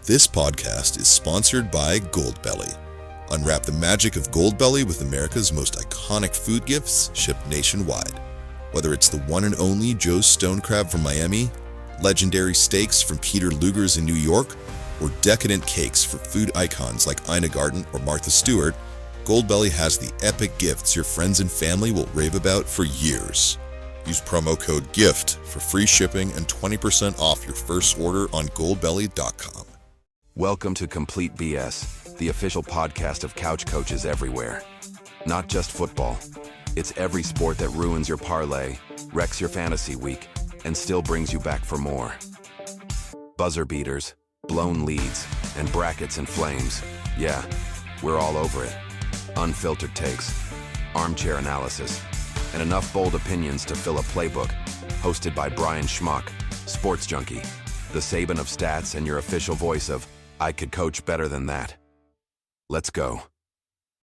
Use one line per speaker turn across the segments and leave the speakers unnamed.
This podcast is sponsored by Goldbelly. Unwrap the magic of Goldbelly with America's most iconic food gifts shipped nationwide. Whether it's the one and only Joe's Stone Crab from Miami, legendary steaks from Peter Luger's in New York, or decadent cakes for food icons like Ina Garten or Martha Stewart, Goldbelly has the epic gifts your friends and family will rave about for years. Use promo code GIFT for free shipping and 20% off your first order on goldbelly.com.
Welcome to Complete BS, the official podcast of couch coaches everywhere. Not just football. It's every sport that ruins your parlay, wrecks your fantasy week, and still brings you back for more. Buzzer beaters, blown leads, and brackets and flames. Yeah, we're all over it. Unfiltered takes, armchair analysis, and enough bold opinions to fill a playbook. Hosted by Brian Schmuck, sports junkie, the Saban of stats, and your official voice of, I could coach better than that. Let's go.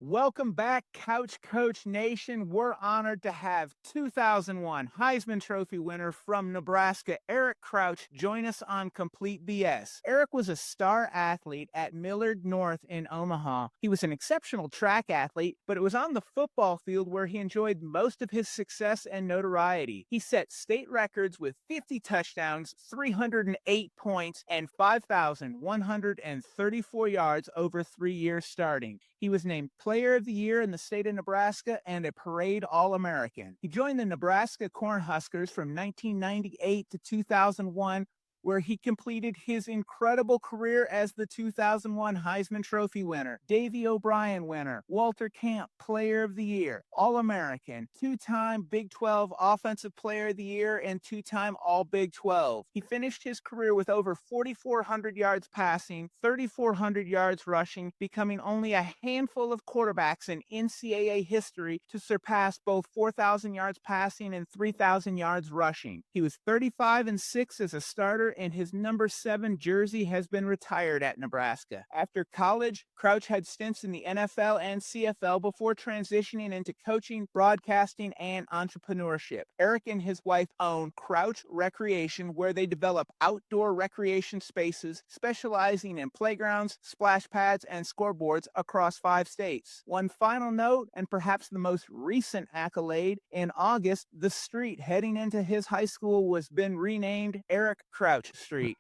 Welcome back, Couch Coach Nation. We're honored to have 2001 Heisman Trophy winner from Nebraska, Eric Crouch, join us on Complete BS. Eric was a star athlete at Millard North in Omaha. He was an exceptional track athlete, but it was on the football field where he enjoyed most of his success and notoriety. He set state records with 50 touchdowns, 308 points, and 5,134 yards over 3 years starting. He was named Player of the Year in the state of Nebraska and a Parade All-American. He joined the Nebraska Cornhuskers from 1998 to 2001, where he completed his incredible career as the 2001 Heisman Trophy winner, Davey O'Brien winner, Walter Camp Player of the Year, All-American, two-time Big 12 Offensive Player of the Year, and two-time All-Big 12. He finished his career with over 4,400 yards passing, 3,400 yards rushing, becoming only a handful of quarterbacks in NCAA history to surpass both 4,000 yards passing and 3,000 yards rushing. He was 35-6 as a starter, and his number 7 jersey has been retired at Nebraska. After college, Crouch had stints in the NFL and CFL before transitioning into coaching, broadcasting, and entrepreneurship. Eric and his wife own Crouch Recreation, where they develop outdoor recreation spaces, specializing in playgrounds, splash pads, and scoreboards across 5 states. One final note, and perhaps the most recent accolade, in August, the street heading into his high school was been renamed Eric Crouch Street.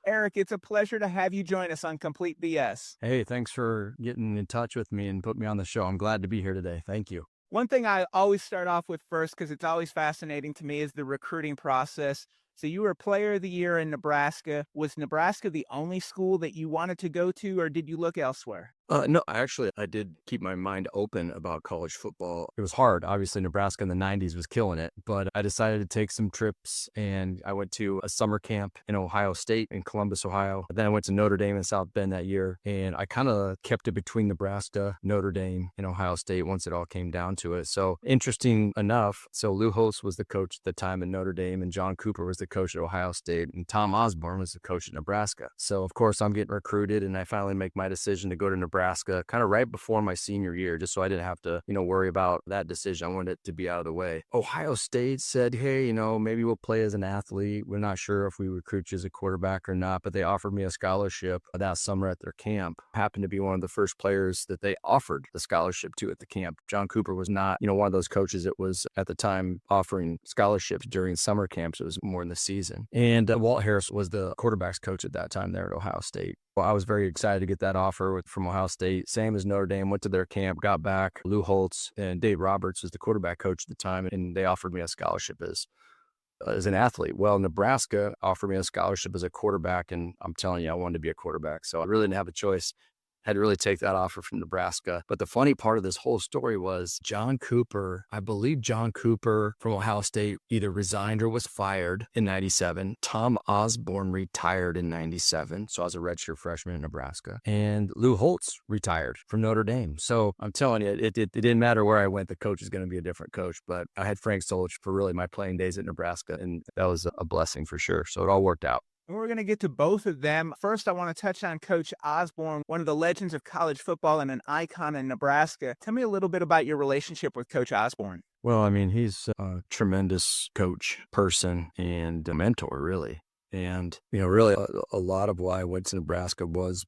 Eric, it's a pleasure to have you join us on Complete BS.
Hey, thanks for getting in touch with me and put me on the show. I'm glad to be here today. Thank you.
One thing I always start off with first, because it's always fascinating to me, is the recruiting process. So you were Player of the Year in Nebraska. Was Nebraska the only school that you wanted to go to, or did you look elsewhere?
No, I did keep my mind open about college football. It was hard. Obviously, Nebraska in the 90s was killing it, but I decided to take some trips, and I went to a summer camp in Ohio State, in Columbus, Ohio. Then I went to Notre Dame in South Bend that year, and I kind of kept it between Nebraska, Notre Dame, and Ohio State once it all came down to it. So interesting enough, so Lou Holtz was the coach at the time in Notre Dame, and John Cooper was the coach at Ohio State, and Tom Osborne was the coach at Nebraska. So, of course, I'm getting recruited, and I finally make my decision to go to Nebraska kind of right before my senior year, just so I didn't have to, worry about that decision. I wanted it to be out of the way. Ohio State said, hey, maybe we'll play as an athlete. We're not sure if we recruit you as a quarterback or not, but they offered me a scholarship that summer at their camp. Happened to be one of the first players that they offered the scholarship to at the camp. John Cooper was not, one of those coaches that was at the time offering scholarships during summer camps. It was more in the season. And Walt Harris was the quarterback's coach at that time there at Ohio State. Well, I was very excited to get that offer from Ohio State. Same as Notre Dame, went to their camp, got back. Lou Holtz and Dave Roberts was the quarterback coach at the time, and they offered me a scholarship as an athlete. Well, Nebraska offered me a scholarship as a quarterback, and I'm telling you, I wanted to be a quarterback. So I really didn't have a choice. Had to really take that offer from Nebraska. But the funny part of this whole story was John Cooper, I believe John Cooper from Ohio State either resigned or was fired in 97. Tom Osborne retired in 97. So I was a redshirt freshman in Nebraska. And Lou Holtz retired from Notre Dame. So I'm telling you, it didn't matter where I went. The coach is going to be a different coach. But I had Frank Solich for really my playing days at Nebraska. And that was a blessing for sure. So it all worked out.
We're going to get to both of them. First, I want to touch on Coach Osborne, one of the legends of college football and an icon in Nebraska. Tell me a little bit about your relationship with Coach Osborne.
Well, I mean, he's a tremendous coach, person, and a mentor, really. And, really a lot of why I went to Nebraska was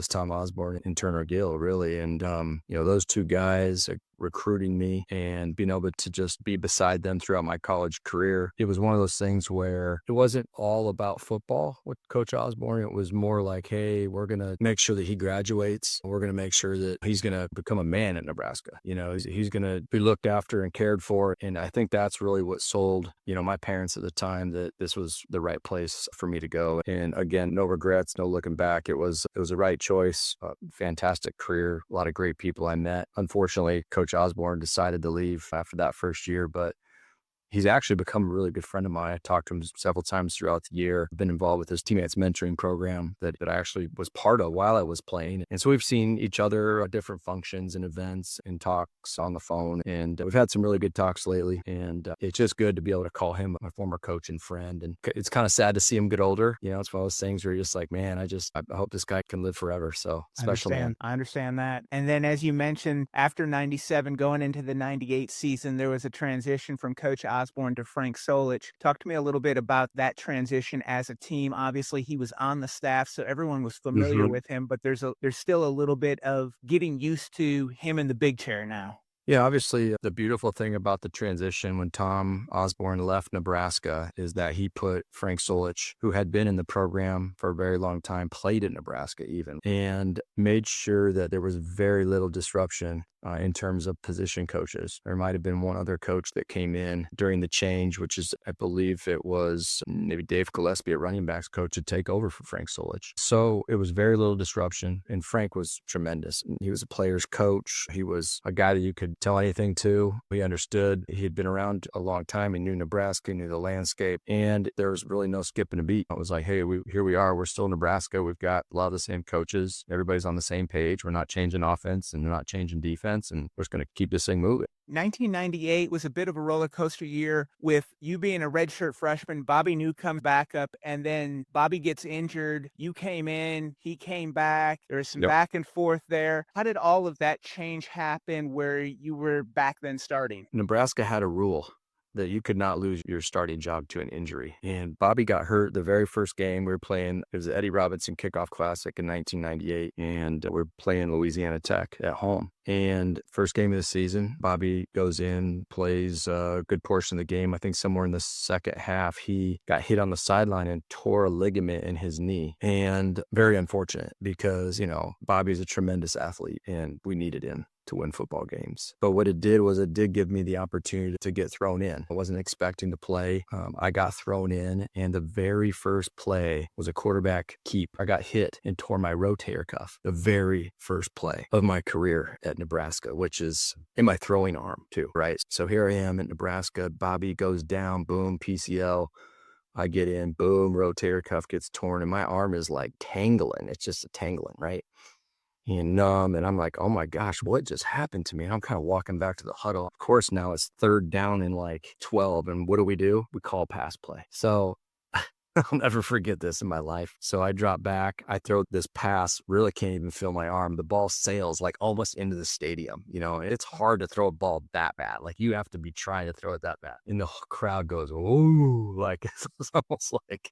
Tom Osborne and Turner Gill, really. And, those two guys recruiting me and being able to just be beside them throughout my college career. It was one of those things where it wasn't all about football with Coach Osborne. It was more like, hey, we're going to make sure that he graduates. We're going to make sure that he's going to become a man at Nebraska. He's going to be looked after and cared for. And I think that's really what sold, my parents at the time that this was the right place for me to go. And again, no regrets, no looking back. It was the right choice. Fantastic career. A lot of great people I met. Unfortunately, Coach Osborne decided to leave after that first year, but he's actually become a really good friend of mine. I talked to him several times throughout the year. I've been involved with his teammates mentoring program that I actually was part of while I was playing. And so we've seen each other at different functions and events and talks on the phone. And we've had some really good talks lately. And it's just good to be able to call him my former coach and friend. And it's kind of sad to see him get older. It's one of those things where you're just like, man, I hope this guy can live forever. So special man.
I understand that. And then as you mentioned, after 97, going into the 98 season, there was a transition from Coach Osborne to Frank Solich. Talk to me a little bit about that transition as a team. Obviously, he was on the staff, so everyone was familiar with him, but there's still a little bit of getting used to him in the big chair now.
Yeah, obviously, the beautiful thing about the transition when Tom Osborne left Nebraska is that he put Frank Solich, who had been in the program for a very long time, played at Nebraska even, and made sure that there was very little disruption in terms of position coaches. There might have been one other coach that came in during the change, which is, I believe it was maybe Dave Gillespie, a running backs coach, to take over for Frank Solich. So it was very little disruption, and Frank was tremendous. He was a player's coach. He was a guy that you could tell anything to. He understood. He had been around a long time. He knew Nebraska, knew the landscape, and there was really no skipping a beat. It was like, hey, here we are. We're still in Nebraska. We've got a lot of the same coaches. Everybody's on the same page. We're not changing offense and we're not changing defense. And we're just going to keep this thing moving.
1998 was a bit of a roller coaster year with you being a redshirt freshman. Bobby New comes back up, and then Bobby gets injured. You came in, he came back. There was some back and forth there. How did all of that change happen where you were back then starting?
Nebraska had a rule that you could not lose your starting job to an injury. And Bobby got hurt the very first game we were playing. It was the Eddie Robinson Kickoff Classic in 1998, and we're playing Louisiana Tech at home. And first game of the season, Bobby goes in, plays a good portion of the game. I think somewhere in the second half, he got hit on the sideline and tore a ligament in his knee. And very unfortunate because, Bobby's a tremendous athlete and we needed him to win football games. But what it did give me the opportunity to get thrown in. I wasn't expecting to play. I got thrown in, and the very first play was a quarterback keep. I got hit and tore my rotator cuff the very first play of my career at Nebraska, which is in my throwing arm too, right? So here I am at Nebraska. Bobby goes down, boom, PCL. I get in, boom, rotator cuff gets torn, and my arm is like tangling. It's just a tangling, right? And numb, and I'm like, oh my gosh, what just happened to me? And I'm kind of walking back to the huddle. Of course, now it's third down in like 12, and what do? We call pass play. So I'll never forget this in my life. So I drop back, I throw this pass, really can't even feel my arm. The ball sails like almost into the stadium. It's hard to throw a ball that bad. Like you have to be trying to throw it that bad. And the crowd goes, ooh, like it's almost like,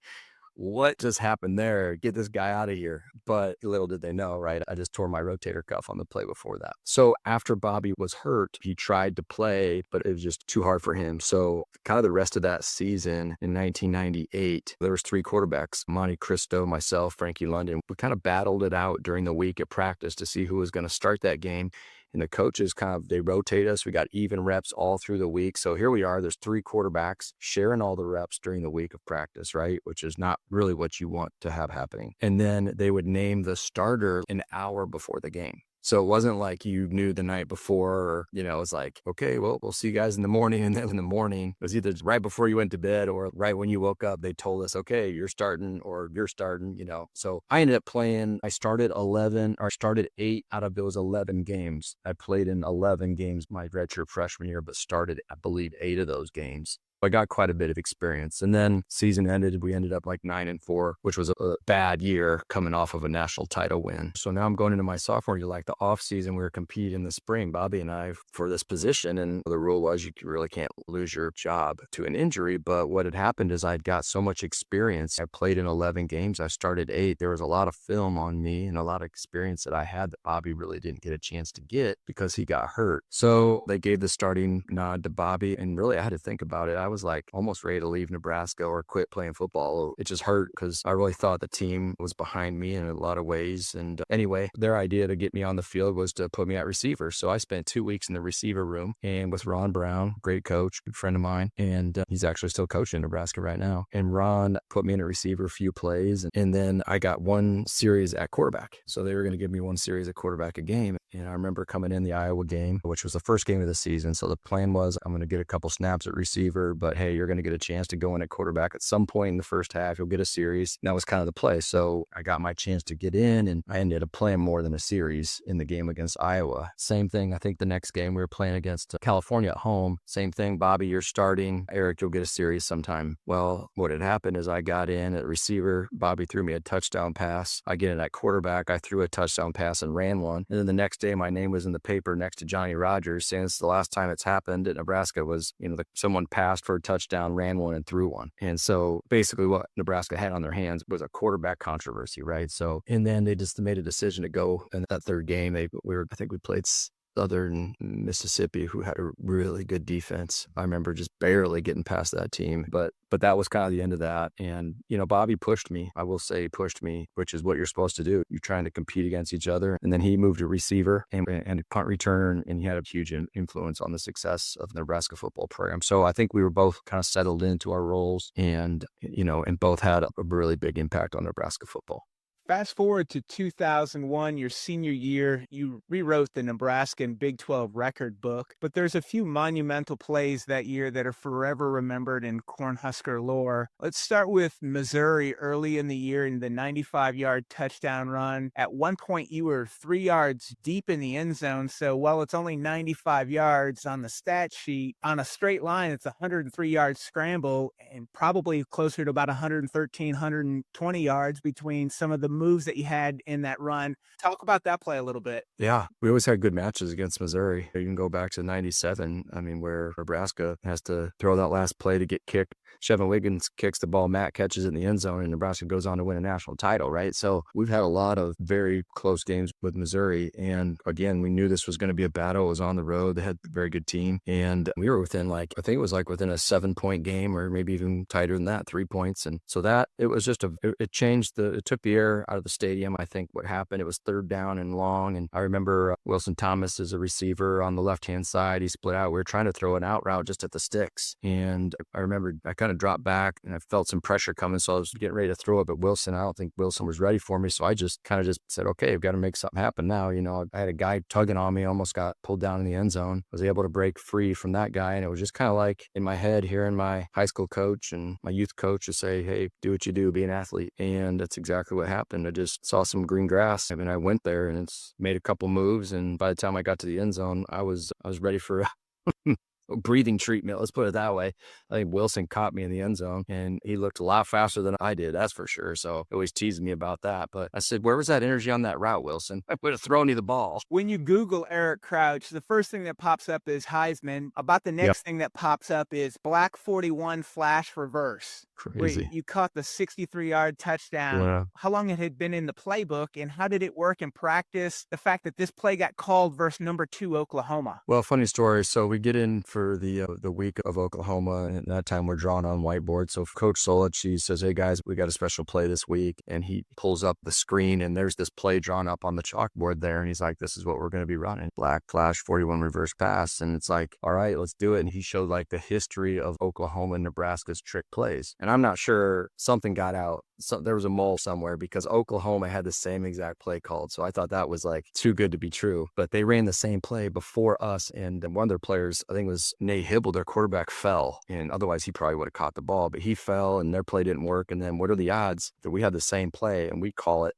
what just happened there? Get this guy out of here. But little did they know, right? I just tore my rotator cuff on the play before that. So after Bobby was hurt, he tried to play, but it was just too hard for him. So kind of the rest of that season in 1998, there was three quarterbacks, Monte Cristo, myself, Frankie London. We kind of battled it out during the week at practice to see who was going to start that game. And the coaches they rotate us. We got even reps all through the week. So here we are. There's three quarterbacks sharing all the reps during the week of practice, right? Which is not really what you want to have happening. And then they would name the starter an hour before the game. So it wasn't like you knew the night before, or, it was like, okay, well, we'll see you guys in the morning. And then in the morning, it was either right before you went to bed or right when you woke up, they told us, okay, you're starting. So I ended up playing, I started 8 out of those 11 games. I played in 11 games my redshirt freshman year, but started, I believe, 8 of those games. I got quite a bit of experience. And then season ended, we ended up like 9-4, which was a bad year coming off of a national title win. So now I'm going into my sophomore year, like the off season, we were competing in the spring, Bobby and I, for this position. And the rule was you really can't lose your job to an injury. But what had happened is I'd got so much experience. I played in 11 games. I started 8. There was a lot of film on me and a lot of experience that I had that Bobby really didn't get a chance to get because he got hurt. So they gave the starting nod to Bobby. And really, I had to think about it. I was like almost ready to leave Nebraska or quit playing football. It just hurt because I really thought the team was behind me in a lot of ways. And anyway, their idea to get me on the field was to put me at receiver. So I spent 2 weeks in the receiver room and with Ron Brown, great coach, good friend of mine. And he's actually still coaching in Nebraska right now. And Ron put me in a receiver a few plays. And then I got 1 series at quarterback. So they were going to give me 1 series at quarterback a game. And I remember coming in the Iowa game, which was the first game of the season. So the plan was I'm going to get a couple snaps at receiver, but hey, you're going to get a chance to go in at quarterback at some point in the first half. You'll get a series. And that was kind of the play. So I got my chance to get in and I ended up playing more than a series in the game against Iowa. Same thing. I think the next game we were playing against California at home. Same thing. Bobby, you're starting. Eric, you'll get a series sometime. Well, what had happened is I got in at receiver. Bobby threw me a touchdown pass. I get in at quarterback. I threw a touchdown pass and ran one. And then the next day, my name was in the paper next to Johnny Rogers, saying it's the last time it's happened at Nebraska was, someone passed for a touchdown, ran one, and threw one. And so basically what Nebraska had on their hands was a quarterback controversy, right? So, and then they just made a decision to go in that third game. I think we played Southern Mississippi, who had a really good defense. I remember just barely getting past that team, but that was kind of the end of that. And, Bobby pushed me. I will say pushed me, which is what you're supposed to do. You're trying to compete against each other. And then he moved to receiver and a punt return, and he had a huge influence on the success of the Nebraska football program. So I think we were both kind of settled into our roles and both had a really big impact on Nebraska football.
Fast forward to 2001, your senior year, you rewrote the Nebraska and Big 12 record book, but there's a few monumental plays that year that are forever remembered in Cornhusker lore. Let's start with Missouri early in the year in the 95-yard touchdown run. At one point, you were 3 yards deep in the end zone, so while it's only 95 yards on the stat sheet, on a straight line, it's a 103-yard scramble and probably closer to about 113, 120 yards between some of the moves that you had in that run. Talk about that play a little bit.
Yeah, we always had good matches against Missouri. You can go back to 97, where Nebraska has to throw that last play to get kicked. Shevin Wiggins kicks the ball, Matt catches it in the end zone, and Nebraska goes on to win a national title, right? So we've had a lot of very close games with Missouri. And again, we knew this was going to be a battle. It was on the road. They had a very good team. And we were within I think it was within a 7-point game or maybe even tighter than that, 3 points. And so that, it was just it took the air out of the stadium. I think what happened, it was 3rd down and long. And I remember Wilson Thomas as a receiver on the left-hand side. He split out. We were trying to throw an out route just at the sticks. And I remember I kind of dropped back and I felt some pressure coming. So I was getting ready to throw it, but I don't think Wilson was ready for me. So I just kind of said, okay, I've got to make something happen now. I had a guy tugging on me, almost got pulled down in the end zone. I was able to break free from that guy. And it was just kind of like in my head, hearing my high school coach and my youth coach to say, hey, do what you do, be an athlete. And that's exactly what happened. I just saw some green grass. I went there and it's made a couple moves. And by the time I got to the end zone, I was ready for breathing treatment. Let's put it that way. I think Wilson caught me in the end zone and he looked a lot faster than I did. That's for sure. So he always teased me about that. But I said, where was that energy on that route, Wilson? I would have thrown you the ball.
When you Google Eric Crouch, the first thing that pops up is Heisman. About the next thing that pops up is Black 41 flash reverse.
Crazy.
You caught the 63-yard touchdown.
Yeah.
How long it had been in the playbook and how did it work in practice? The fact that this play got called versus number 2 Oklahoma.
Well, funny story. So we get in for the week of Oklahoma, and at that time we're drawing on whiteboard. So Coach Solich, he says, hey guys, we got a special play this week. And he pulls up the screen and there's this play drawn up on the chalkboard there. And he's like, this is what we're going to be running. Black flash 41 reverse pass. And it's like, all right, let's do it. And he showed the history of Oklahoma and Nebraska's trick plays. And I'm not sure, something got out. So there was a mole somewhere because Oklahoma had the same exact play called. So I thought that was too good to be true. But they ran the same play before us. And one of their players, I think it was Nate Hibble, their quarterback, fell. And otherwise he probably would have caught the ball. But he fell and their play didn't work. And then what are the odds that we had the same play and we call it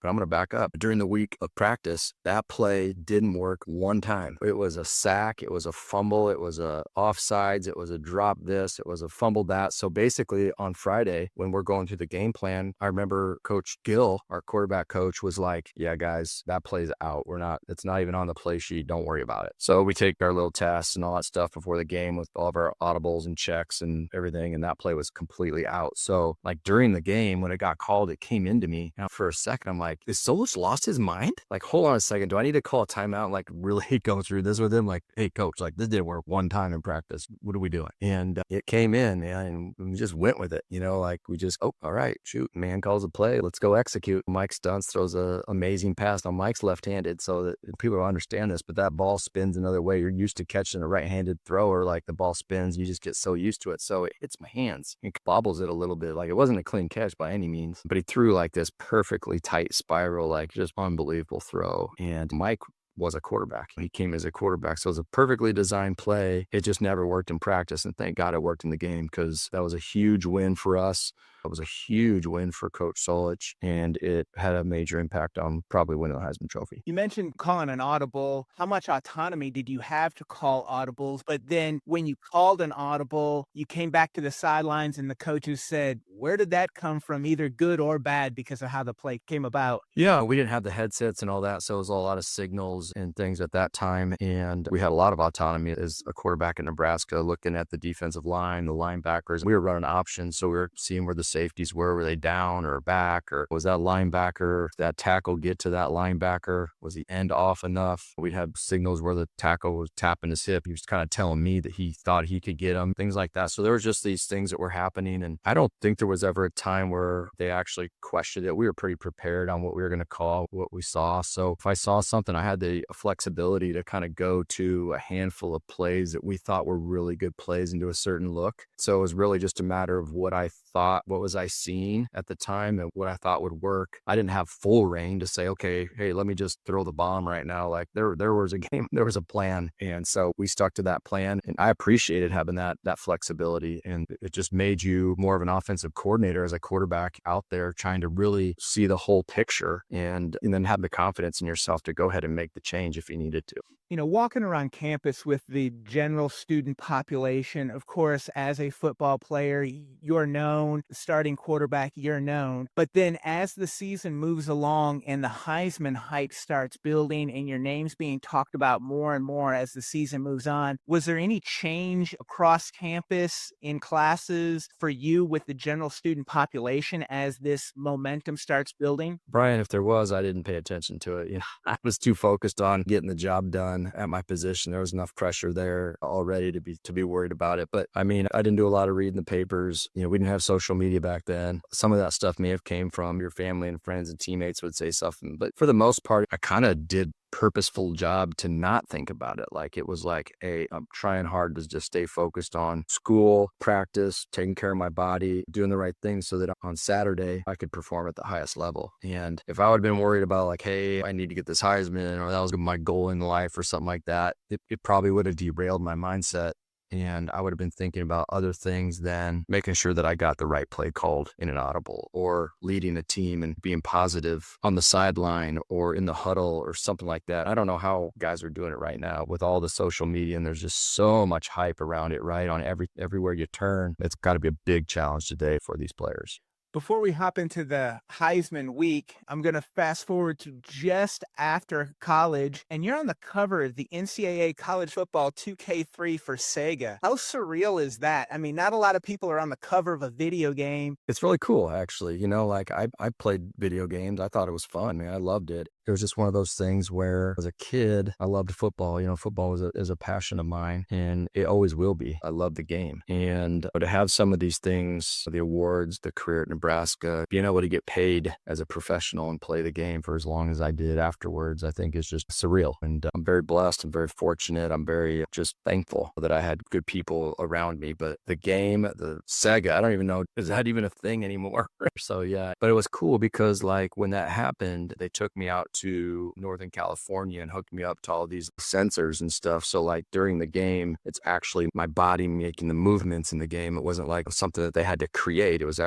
But I'm going to back up. During the week of practice, that play didn't work one time. It was a sack. It was a fumble. It was a offsides. It was a drop this. It was a fumble that. So basically on Friday, when we're going through the game plan, I remember Coach Gill, our quarterback coach, was like, yeah, guys, that play's out. It's not even on the play sheet. Don't worry about it. So we take our little tests and all that stuff before the game with all of our audibles and checks and everything. And that play was completely out. So like during the game, when it got called, it came into me. And for a second, I'm like, is Solich lost his mind? Like, hold on a second. Do I need to call a timeout and like really go through this with him? Like, hey, coach, like this didn't work one time in practice. What are we doing? And it came in and we just went with it. Like we just, oh, all right, shoot, man calls a play. Let's go execute. Mike Stunts throws a amazing pass. Now Mike's left-handed, so that people understand this, but that ball spins another way. You're used to catching a right-handed thrower, like the ball spins. You just get so used to it. So it hits my hands. He bobbles it a little bit. Like it wasn't a clean catch by any means, but he threw like this perfectly tight spiral, like just unbelievable throw. And Mike was a quarterback. He came as a quarterback. So it was a perfectly designed play. It just never worked in practice. And thank God it worked in the game, because that was a huge win for us. It was a huge win for Coach Solich, and it had a major impact on probably winning the Heisman Trophy.
You mentioned calling an audible. How much autonomy did you have to call audibles? But then when you called an audible, you came back to the sidelines and the coaches said, where did that come from, either good or bad, because of how the play came about?
Yeah, we didn't have the headsets and all that, so it was a lot of signals and things at that time, and we had a lot of autonomy as a quarterback in Nebraska, looking at the defensive line, the linebackers. We were running options, so we were seeing where the safeties were they down or back, or was that linebacker, that tackle get to that linebacker? Was the end off enough? We'd have signals where the tackle was tapping his hip. He was kind of telling me that he thought he could get him, things like that. So there was just these things that were happening, and I don't think there was ever a time where they actually questioned it. We were pretty prepared on what we were going to call, what we saw. So if I saw something, I had the flexibility to kind of go to a handful of plays that we thought were really good plays into a certain look. So it was really just a matter of what I thought, what was I seeing at the time, and what I thought would work. I didn't have full reign to say, okay, hey, let me just throw the bomb right now. Like there was a game, there was a plan. And so we stuck to that plan, and I appreciated having that flexibility. And it just made you more of an offensive coordinator as a quarterback out there trying to really see the whole picture and then have the confidence in yourself to go ahead and make the change if you needed to.
Walking around campus with the general student population, of course, as a football player, you're known, starting quarterback, you're known. But then as the season moves along and the Heisman hype starts building and your name's being talked about more and more as the season moves on, was there any change across campus in classes for you with the general student population as this momentum starts building?
Brian, if there was, I didn't pay attention to it. I was too focused on getting the job done at my position. There was enough pressure there already to be worried about it. But I mean, I didn't do a lot of reading the papers. We didn't have social media back then. Some of that stuff may have came from your family and friends and teammates would say something. But for the most part, I kind of did purposeful job to not think about it. Like it was like, hey, I'm trying hard to just stay focused on school, practice, taking care of my body, doing the right thing so that on Saturday I could perform at the highest level. And if I would have been worried about like, hey, I need to get this Heisman, or that was my goal in life or something like that, it probably would have derailed my mindset. And I would have been thinking about other things than making sure that I got the right play called in an audible, or leading a team and being positive on the sideline or in the huddle or something like that. I don't know how guys are doing it right now with all the social media, and there's just so much hype around it, right? On everywhere you turn. It's got to be a big challenge today for these players.
Before we hop into the Heisman week, I'm going to fast forward to just after college, and you're on the cover of the NCAA College Football 2K3 for Sega. How surreal is that? I mean, not a lot of people are on the cover of a video game.
It's really cool, actually. Like I played video games. I thought it was fun. I loved it. It was just one of those things where as a kid, I loved football. Football is a passion of mine, and it always will be. I love the game. And to have some of these things, the awards, the career at Nebraska, being able to get paid as a professional and play the game for as long as I did afterwards, I think is just surreal. And I'm very blessed and very fortunate. I'm very just thankful that I had good people around me. But the game, the Sega, I don't even know, is that even a thing anymore? So yeah, but it was cool because like when that happened, they took me out to Northern California and hooked me up to all these sensors and stuff. So like during the game, it's actually my body making the movements in the game. It wasn't like something that they had to create. It was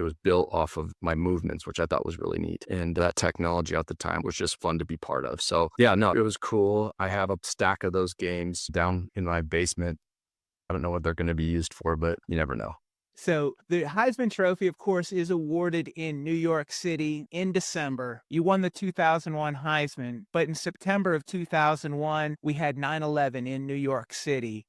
was built off of my movements, which I thought was really neat. And that technology at the time was just fun to be part of. So yeah, no, it was cool. I have a stack of those games down in my basement. I don't know what they're going to be used for, but you never know.
So the Heisman Trophy, of course, is awarded in New York City in December. You won the 2001 Heisman, but in September of 2001, we had 9/11 in New York City.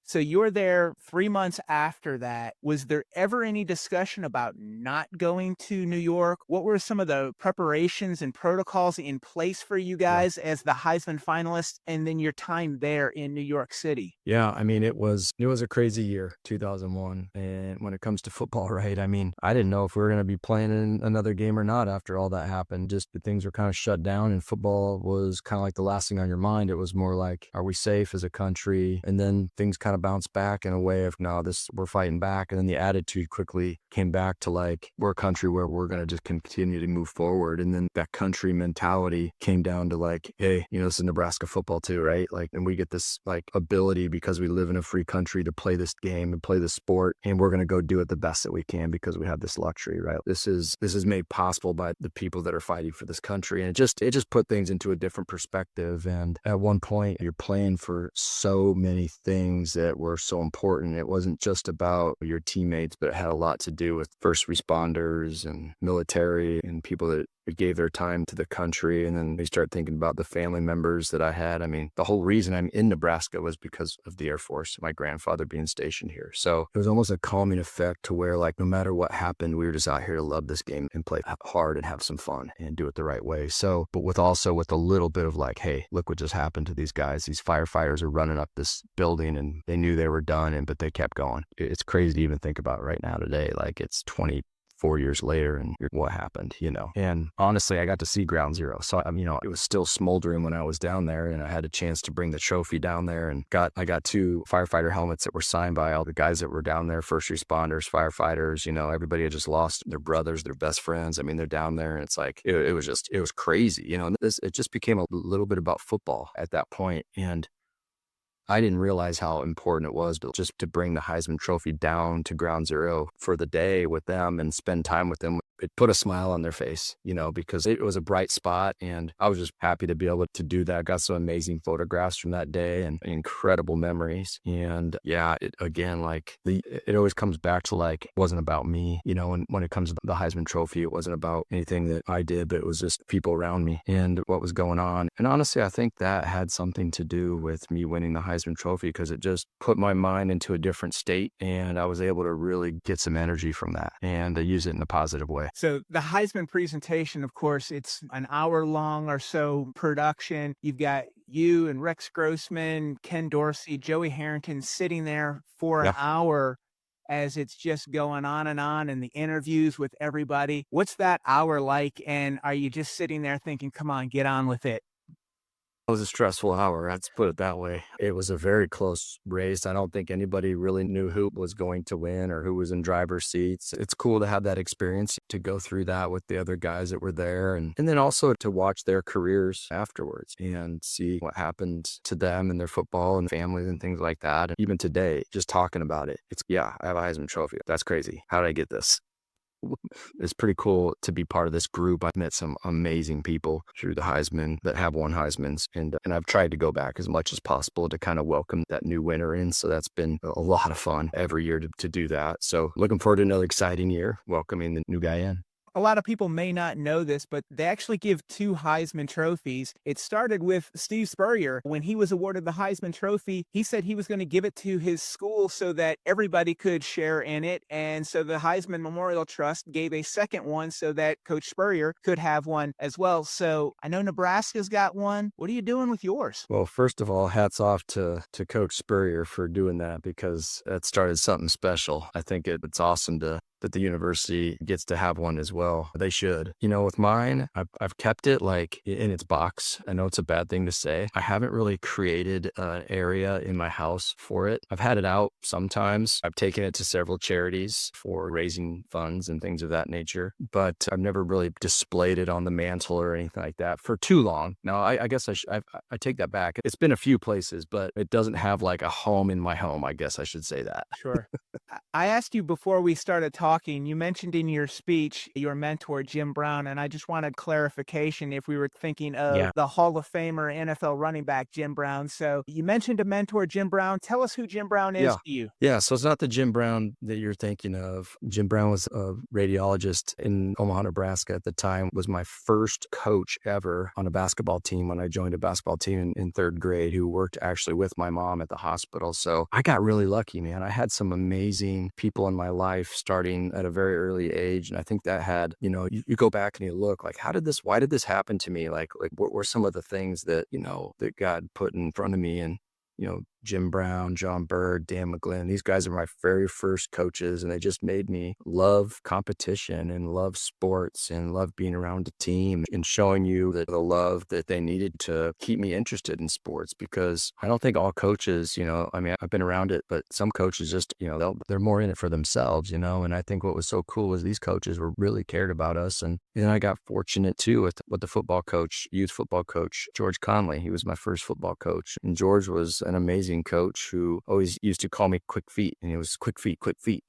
So you're there 3 months after that. Was there ever any discussion about not going to New York? What were some of the preparations and protocols in place for you guys as the Heisman finalists, and then your time there in New York City?
Yeah, I mean, it was a crazy year, 2001. And when it comes to football, right? I mean, I didn't know if we were going to be playing in another game or not after all that happened. Just the things were kind of shut down, and football was kind of like the last thing on your mind. It was more like, are we safe as a country? And then things kind of bounced back in a way of, no, we're fighting back. And then the attitude quickly came back to like, we're a country where we're going to just continue to move forward. And then that country mentality came down to like, hey, this is Nebraska football too, right? Like, and we get this like ability because we live in a free country to play this game and play this sport. And we're going to go do it the best that we can because we have this luxury, right? This is made possible by the people that are fighting for this country. And it just put things into a different perspective. And at one point you're playing for so many things that were so important. It wasn't just about your teammates, but it had a lot to do with first responders and military and people that gave their time to the country. And then we start thinking about the family members that I had. I mean, the whole reason I'm in Nebraska was because of the Air Force, my grandfather being stationed here. So it was almost a calming effect to where like, no matter what happened, we were just out here to love this game and play hard and have some fun and do it the right way. So, but with a little bit of like, hey, look what just happened to these guys. These firefighters are running up this building and they knew they were done, but they kept going. It's crazy to even think about right now today. Like it's 24 years later and what happened, And honestly, I got to see ground zero. So, it was still smoldering when I was down there, and I had a chance to bring the trophy down there, and I got 2 firefighter helmets that were signed by all the guys that were down there, first responders, firefighters, everybody had just lost their brothers, their best friends. I mean, they're down there, and it's like, it was crazy, and it just became a little bit about football at that point. And I didn't realize how important it was, but just to bring the Heisman Trophy down to ground zero for the day with them and spend time with them, it put a smile on their face, because it was a bright spot. And I was just happy to be able to do that. I got some amazing photographs from that day and incredible memories. And yeah, it always comes back to like, it wasn't about me, and when it comes to the Heisman Trophy, it wasn't about anything that I did, but it was just people around me and what was going on. And honestly, I think that had something to do with me winning the Heisman Trophy, because it just put my mind into a different state, and I was able to really get some energy from that and use it in a positive way.
So the Heisman presentation, of course, it's an hour long or so production. You've got you and Rex Grossman, Ken Dorsey, Joey Harrington sitting there for an hour as it's just going on and the interviews with everybody. What's that hour like? And are you just sitting there thinking, come on, get on with it?
It was a stressful hour, let's put it that way. It was a very close race. I don't think anybody really knew who was going to win or who was in driver's seats. It's cool to have that experience, to go through that with the other guys that were there, and then also to watch their careers afterwards and see what happened to them and their football and families and things like that. And even today, just talking about it, I have a Heisman Trophy. That's crazy. How did I get this? It's pretty cool to be part of this group. I've met some amazing people through the Heisman that have won Heismans, and I've tried to go back as much as possible to kind of welcome that new winner in. So that's been a lot of fun every year to do that. So looking forward to another exciting year, welcoming the new guy in.
A lot of people may not know this, but they actually give 2 Heisman trophies. It started with Steve Spurrier. When he was awarded the Heisman Trophy, he said he was going to give it to his school so that everybody could share in it. And so the Heisman Memorial Trust gave a second one so that Coach Spurrier could have one as well. So I know Nebraska's got one. What are you doing with yours?
Well, first of all, hats off to Coach Spurrier for doing that, because that started something special. I think it's awesome that the university gets to have one as well. They should. With mine, I've kept it like in its box. I know it's a bad thing to say. I haven't really created an area in my house for it. I've had it out sometimes. I've taken it to several charities for raising funds and things of that nature, but I've never really displayed it on the mantle or anything like that for too long. Now, I guess I take that back. It's been a few places, but it doesn't have like a home in my home. I guess I should say that.
Sure. I asked you before we started talking, you mentioned in your speech your mentor, Jim Brown, and I just wanted clarification if we were thinking of
Yeah.
the Hall of Famer NFL running back, Jim Brown. So you mentioned a mentor, Jim Brown. Tell us who Jim Brown is
Yeah.
to you.
Yeah, so it's not the Jim Brown that you're thinking of. Jim Brown was a radiologist in Omaha, Nebraska at the time, was my first coach ever on a basketball team when I joined a basketball team in third grade, who worked actually with my mom at the hospital. So I got really lucky, man. I had some amazing people in my life starting at a very early age. And I think that had, you go back and you look like, why did this happen to me? Like what were some of the things that, that God put in front of me? And Jim Brown, John Bird, Dan McGlynn, these guys are my very first coaches, and they just made me love competition and love sports and love being around a team and showing you the love that they needed to keep me interested in sports. Because I don't think all coaches, I've been around it, but some coaches just, they're more in it for themselves, and I think what was so cool was these coaches were really cared about us. And then I got fortunate too with the youth football coach, George Conley. He was my first football coach, and George was an amazing coach who always used to call me quick feet, and it was quick feet,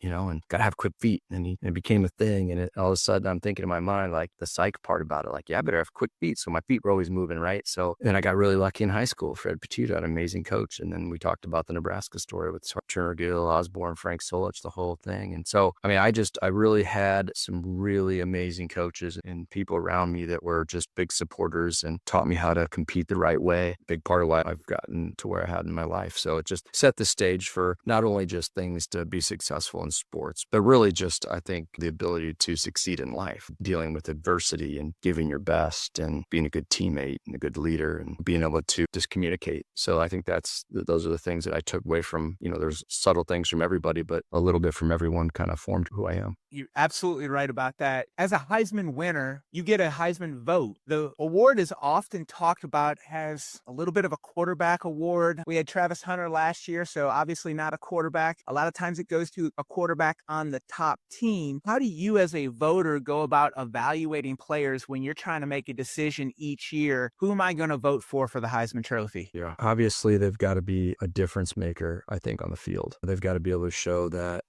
and gotta have quick feet. And it became a thing. And all of a sudden I'm thinking in my mind, like the psych part about it, like, yeah, I better have quick feet. So my feet were always moving, right? So then I got really lucky in high school. Fred Petito, an amazing coach. And then we talked about the Nebraska story with Turner Gill, Osborne, Frank Solich, the whole thing. And so, I really had some really amazing coaches and people around me that were just big supporters and taught me how to compete the right way. Big part of why I've gotten to where I had in my life. So it just set the stage for not only just things to be successful in sports, but really just, I think, the ability to succeed in life, dealing with adversity and giving your best and being a good teammate and a good leader and being able to just communicate. So I think those are the things that I took away from, there's subtle things from everybody, but a little bit from everyone kind of formed who I am.
You're absolutely right about that. As a Heisman winner, you get a Heisman vote. The award is often talked about as a little bit of a quarterback award. We had Travis Hunter last year, so obviously not a quarterback. A lot of times it goes to a quarterback on the top team. How do you as a voter go about evaluating players when you're trying to make a decision each year? Who am I going to vote for the Heisman Trophy?
Yeah. Obviously, they've got to be a difference maker, I think, on the field. They've got to be able to show that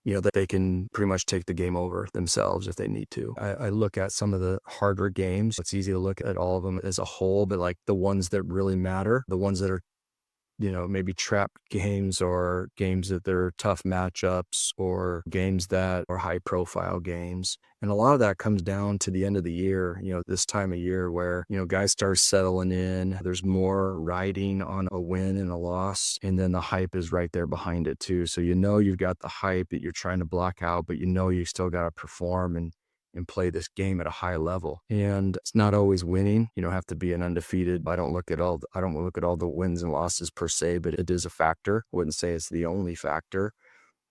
that they can pretty much take the game over themselves if they need to. I look at some of the harder games. It's easy to look at all of them as a whole, but like the ones that really matter, the ones that are maybe trap games or games that they're tough matchups or games that are high profile games. And a lot of that comes down to the end of the year, this time of year where, guys start settling in. There's more riding on a win and a loss. And then the hype is right there behind it too. So, you've got the hype that you're trying to block out, but you still got to perform and play this game at a high level. And it's not always winning. You don't have to be an undefeated. I don't look at all the wins and losses per se, but it is a factor. I wouldn't say it's the only factor.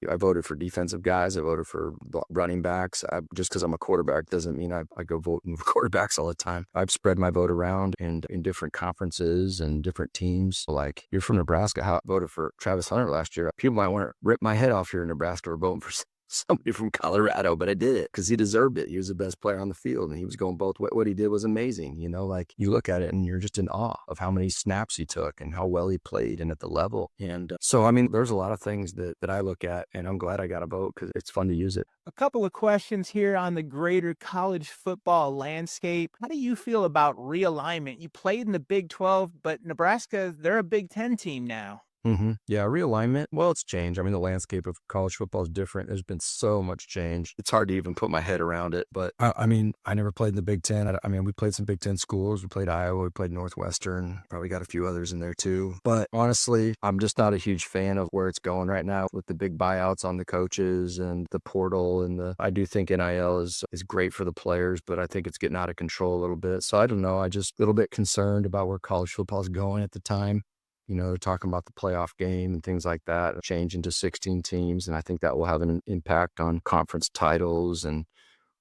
I voted for defensive guys. I voted for running backs. Just because I'm a quarterback doesn't mean I go voting for quarterbacks all the time. I've spread my vote around and in different conferences and different teams. Like, you're from Nebraska. How I voted for Travis Hunter last year. People might want to rip my head off here in Nebraska or voting for somebody from Colorado, but I did it because he deserved it. He was the best player on the field, and he was going both ways. What he did was amazing. Like, you look at it and you're just in awe of how many snaps he took and how well he played and at the level. And so, there's a lot of things that I look at, and I'm glad I got a vote because it's fun to use it.
A couple of questions here on the greater college football landscape. How do you feel about realignment? You played in the Big 12, but Nebraska, they're a Big 10 team now.
Mm-hmm. Yeah, realignment. Well, it's changed. The landscape of college football is different. There's been so much change. It's hard to even put my head around it. But I never played in the Big Ten. We played some Big Ten schools. We played Iowa. We played Northwestern. Probably got a few others in there too. But honestly, I'm just not a huge fan of where it's going right now with the big buyouts on the coaches and the portal I do think NIL is great for the players, but I think it's getting out of control a little bit. So I don't know. I just a little bit concerned about where college football is going at the time. They're talking about the playoff game and things like that, changing to 16 teams. And I think that will have an impact on conference titles and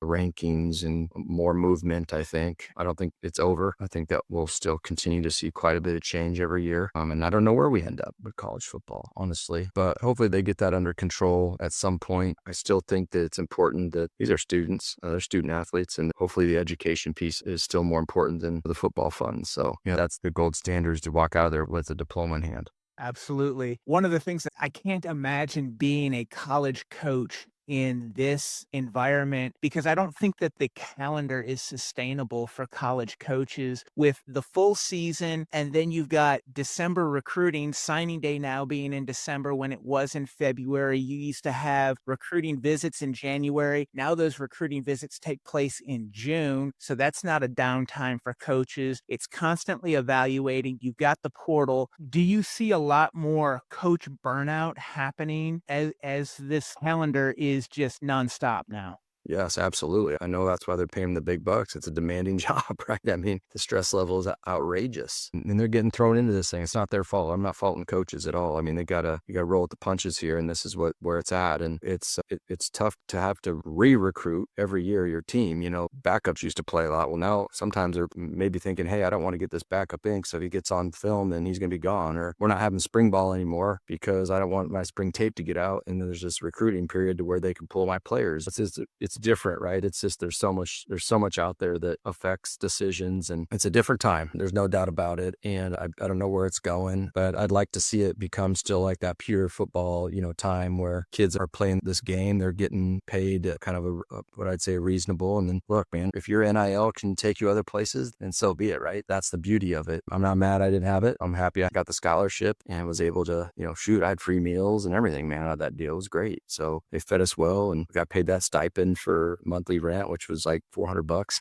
rankings and more movement, I think. I don't think it's over. I think that we'll still continue to see quite a bit of change every year. And I don't know where we end up with college football, honestly. But hopefully they get that under control at some point. I still think that it's important that these are students, they're student athletes, and hopefully the education piece is still more important than the football funds. So, that's the gold standards to walk out of there with a diploma in hand.
Absolutely. One of the things that I can't imagine being a college coach in this environment, because I don't think that the calendar is sustainable for college coaches with the full season. And then you've got December recruiting, signing day now being in December when it was in February. You used to have recruiting visits in January. Now those recruiting visits take place in June. So that's not a downtime for coaches. It's constantly evaluating. You've got the portal. Do you see a lot more coach burnout happening as this calendar is just nonstop now?
Yes, absolutely. I know that's why they're paying them the big bucks. It's a demanding job, right? I mean, the stress level is outrageous, and they're getting thrown into this thing. It's not their fault. I'm not faulting coaches at all. I mean, you gotta roll with the punches here, and this is where it's at. And it's tough to have to re-recruit every year your team. You know, backups used to play a lot. Well, now sometimes they're maybe thinking, hey, I don't want to get this backup in, so if he gets on film, then he's gonna be gone. Or we're not having spring ball anymore because I don't want my spring tape to get out. And then there's this recruiting period to where they can pull my players. It's different, right? It's just there's so much out there that affects decisions, and it's a different time. There's no doubt about it. And I don't know where it's going, but I'd like to see it become still like that pure football, time where kids are playing this game. They're getting paid kind of what I'd say reasonable. And then look, man, if your NIL can take you other places, then so be it, right? That's the beauty of it. I'm not mad I didn't have it. I'm happy I got the scholarship and was able to, I had free meals and everything, man, out of that deal. It was great. So they fed us well, and we got paid that stipend for monthly rent, which was like $400.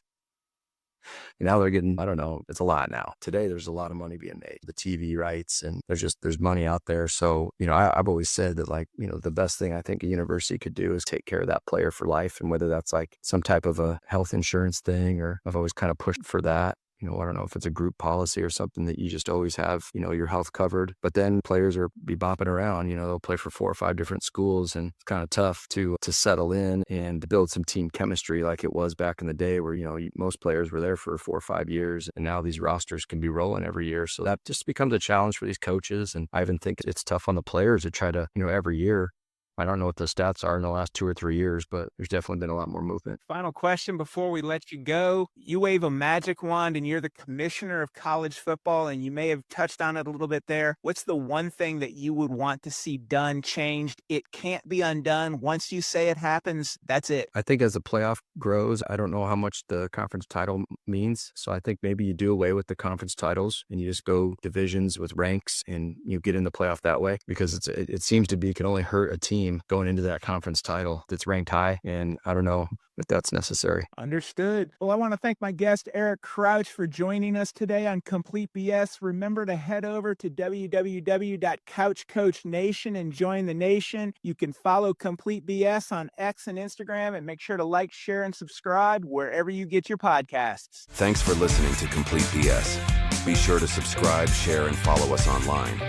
And now they're getting, I don't know, it's a lot now. Today, there's a lot of money being made, the TV rights, and there's money out there. So, I've always said that, like, the best thing I think a university could do is take care of that player for life. And whether that's like some type of a health insurance thing, or I've always kind of pushed for that. I don't know if it's a group policy or something that you just always have, your health covered. But then players are be bopping around, they'll play for 4 or 5 different schools, and it's kind of tough to settle in and build some team chemistry like it was back in the day where, most players were there for 4 or 5 years, and now these rosters can be rolling every year. So that just becomes a challenge for these coaches. And I even think it's tough on the players to try to, every year. I don't know what the stats are in the last 2 or 3 years, but there's definitely been a lot more movement.
Final question before we let you go. You wave a magic wand and you're the commissioner of college football, and you may have touched on it a little bit there. What's the one thing that you would want to see done, changed? It can't be undone. Once you say it happens, that's it.
I think as the playoff grows, I don't know how much the conference title means. So I think maybe you do away with the conference titles and you just go divisions with ranks, and you get in the playoff that way, because it seems to be it can only hurt a team going into that conference title that's ranked high. And I don't know if that's necessary.
Understood. Well, I want to thank my guest, Eric Crouch, for joining us today on Complete BS. Remember to head over to www.couchcoachnation and join the nation. You can follow Complete BS on X and Instagram, and make sure to like, share, and subscribe wherever you get your podcasts.
Thanks for listening to Complete BS. Be sure to subscribe, share, and follow us online.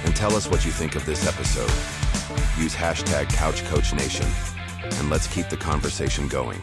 And tell us what you think of this episode. Use hashtag CouchCoachNation, and let's keep the conversation going.